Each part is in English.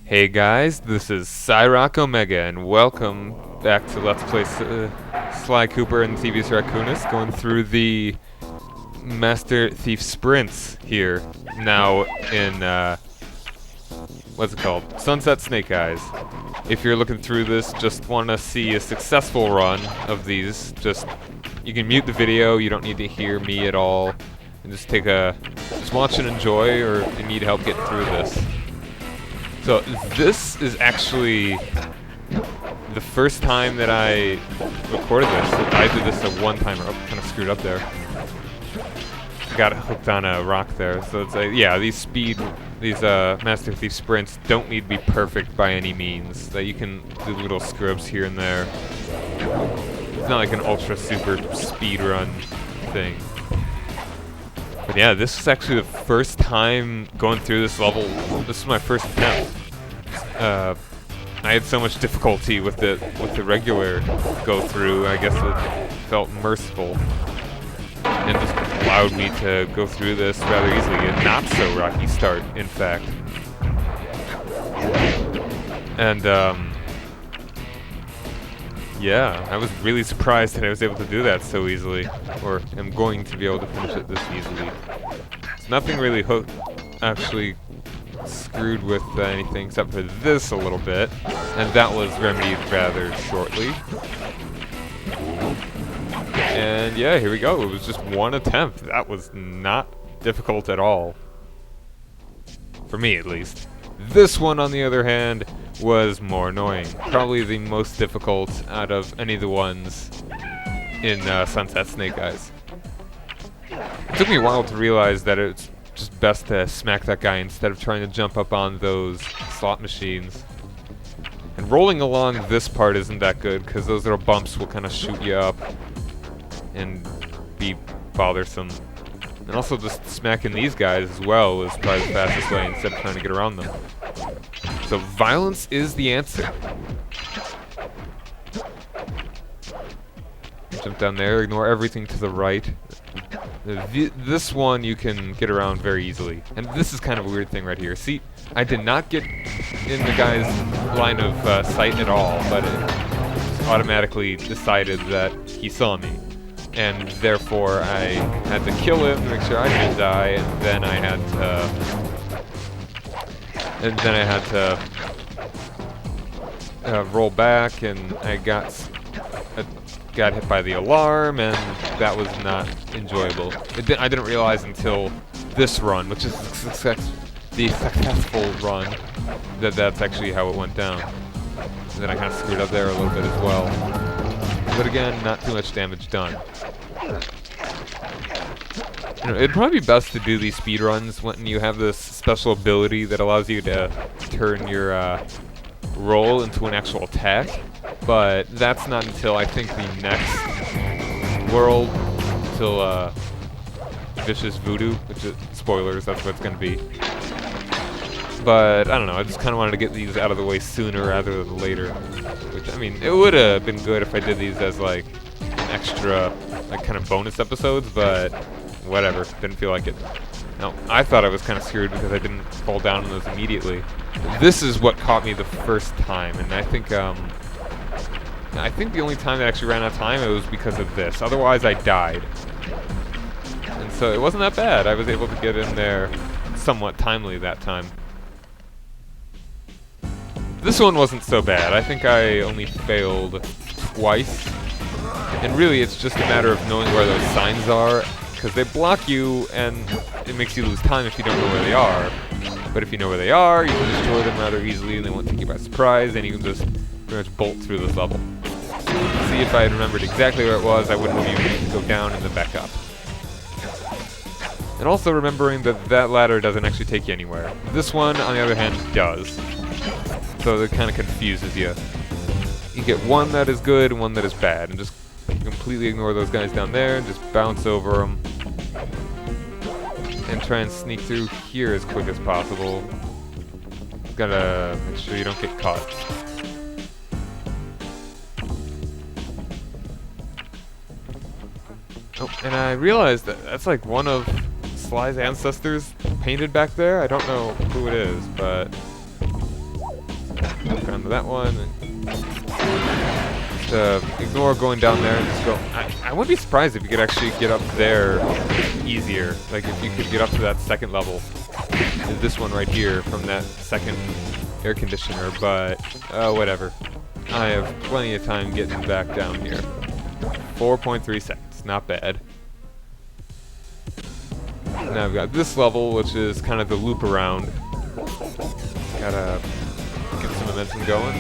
Hey guys, this is Cyrock Omega, and welcome back to Let's Play Sly Cooper and Thievius Raccoonus, going through the Master Thief Sprints here, now in, what's it called? Sunset Snake Eyes. If you're looking through this, just want to see a successful run of these, you can mute the video, you don't need to hear me at all, and just watch and enjoy, or if you need help getting through this. So this is actually the first time that I recorded this. I did this at one time. Oh, kind of screwed up there. Got hooked on a rock there. So it's like, yeah, these Master Thief sprints don't need to be perfect by any means. That you can do little scrubs here and there. It's not like an ultra super speed run thing. But yeah, this is actually the first time going through this level. This is my first attempt. I had so much difficulty with the regular go through. I guess it felt merciful and just allowed me to go through this rather easily. A not so rocky start, in fact. And yeah, I was really surprised that I was able to do that so easily, or am going to be able to finish it this easily. It's nothing really actually screwed with anything except for this a little bit, and that was remedied rather shortly. And yeah, here we go. It was just one attempt. That was not difficult at all. For me, at least. This one, on the other hand, was more annoying. Probably the most difficult out of any of the ones in Sunset Snake Eyes. It took me a while to realize that it's just best to smack that guy instead of trying to jump up on those slot machines. And rolling along this part isn't that good, because those little bumps will kind of shoot you up and be bothersome. And also just smacking these guys as well is probably the fastest way instead of trying to get around them. So violence is the answer. Jump down there, ignore everything to the right. This one you can get around very easily. And this is kind of a weird thing right here. See, I did not get in the guy's line of sight at all, but it automatically decided that he saw me. And therefore I had to kill him to make sure I didn't die, and then I had to roll back, and I got hit by the alarm, and that was not enjoyable. I didn't realize until this run, which is the successful run, that that's actually how it went down. And then I kind of screwed up there a little bit as well. But again, not too much damage done. You know, it'd probably be best to do these speedruns when you have this special ability that allows you to turn your roll into an actual attack. But that's not until, I think, the next world, until Vicious Voodoo, which is, spoilers, that's what it's going to be. But, I don't know, I just kind of wanted to get these out of the way sooner rather than later. Which, I mean, it would have been good if I did these as, like, an extra, like, kind of bonus episodes, but whatever, didn't feel like it. Now, I thought I was kind of screwed because I didn't fall down on those immediately. This is what caught me the first time, and I think the only time that I actually ran out of time, it was because of this. Otherwise, I died. And so it wasn't that bad. I was able to get in there somewhat timely that time. This one wasn't so bad. I think I only failed twice. And really, it's just a matter of knowing where those signs are, because they block you, and it makes you lose time if you don't know where they are. But if you know where they are, you can destroy them rather easily, and they won't take you by surprise, and you can just pretty much bolt through this level. See, if I had remembered exactly where it was, I wouldn't have even needed to go down and then back up. And also remembering that that ladder doesn't actually take you anywhere. This one, on the other hand, does. So it kind of confuses you. You get one that is good and one that is bad, and just completely ignore those guys down there and just bounce over them. And try and sneak through here as quick as possible. Gotta make sure you don't get caught. Oh, and I realized that that's like one of Sly's ancestors painted back there. I don't know who it is, but onto that one. And ignore going down there and just go. I wouldn't be surprised if you could actually get up there easier. Like if you could get up to that second level. This one right here from that second air conditioner, but whatever. I have plenty of time getting back down here. 4.3 seconds, not bad. Now I've got this level, which is kind of the loop around. Gotta get some momentum going.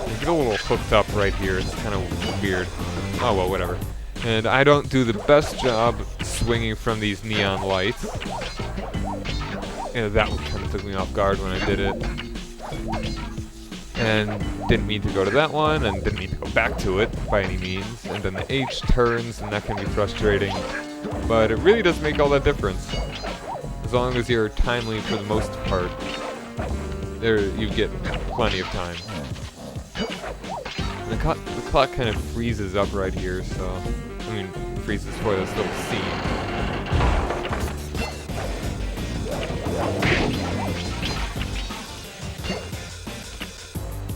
I get a little hooked up right here, it's kind of weird. Oh well, whatever. And I don't do the best job swinging from these neon lights. And that one kind of took me off guard when I did it. And didn't mean to go to that one, and didn't mean to go back to it by any means. And then the H turns, and that can be frustrating. But it really does make all that difference. As long as you're timely for the most part, you get plenty of time. And the clock kind of freezes up right here, so... I mean, freezes for this little scene.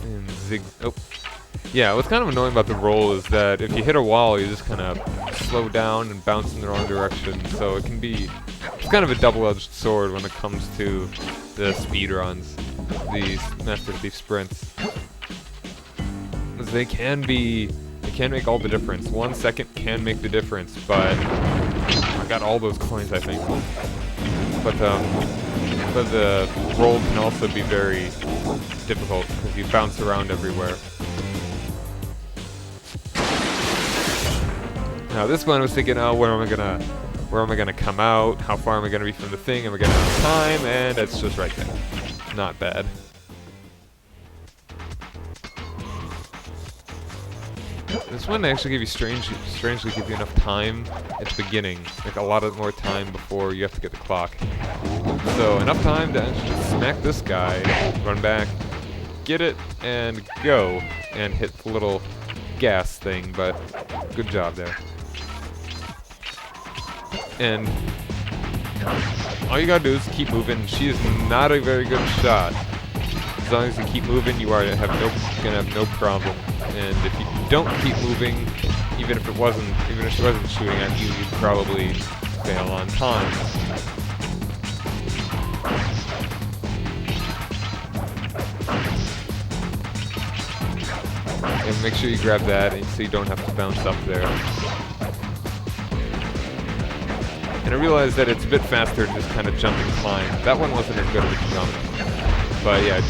And zig... Oh. Yeah, what's kind of annoying about the roll is that if you hit a wall, you just kind of slow down and bounce in the wrong direction. So it can be... It's kind of a double-edged sword when it comes to the speed runs. These Master Thief sprints. Because they can make all the difference. 1 second can make the difference, but I got all those coins, I think. But the roll can also be very difficult because you bounce around everywhere. Now this one I was thinking, oh, where am I gonna come out? How far am I gonna be from the thing? Am I gonna have time? And it's just right there. Not bad. This one actually give you strangely give you enough time at the beginning, like a lot more time before you have to get the clock. So enough time to actually smack this guy, run back, get it, and go, and hit the little gas thing. But good job there. And all you gotta do is keep moving. She is not a very good shot. As long as you keep moving, you gonna have no problem. And if you don't keep moving, even if she wasn't shooting at you, you'd probably fail on time. And make sure you grab that, so you don't have to bounce up there. And I realized that it's a bit faster to just kind of jump and climb. That one wasn't as good of a jump. But yeah,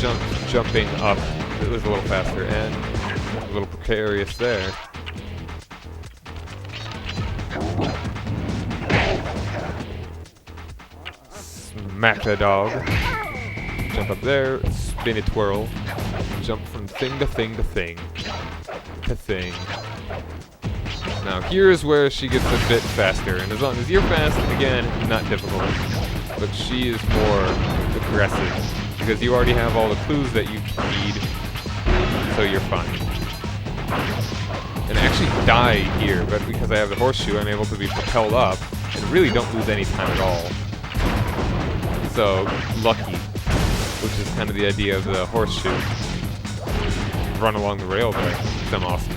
jumping up, it was a little faster, and a little precarious there. Smack the dog. Jump up there, spin it, twirl. Jump from thing to thing to thing. To thing. Now here's where she gets a bit faster, and as long as you're fast, again, not difficult. But she is more aggressive, because you already have all the clues that you need, so you're fine. And I actually die here, but because I have the horseshoe, I'm able to be propelled up, and really don't lose any time at all. So, lucky, which is kind of the idea of the horseshoe. Run along the rail there, because I'm awesome.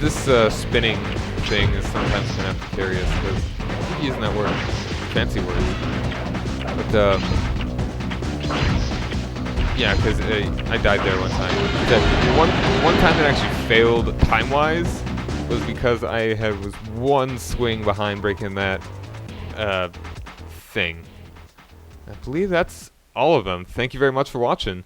This spinning thing is sometimes kind of precarious, because I keep using that word, fancy word. But, yeah, because I died there one time. One time that actually failed time-wise was because I was one swing behind breaking that thing. I believe that's all of them. Thank you very much for watching.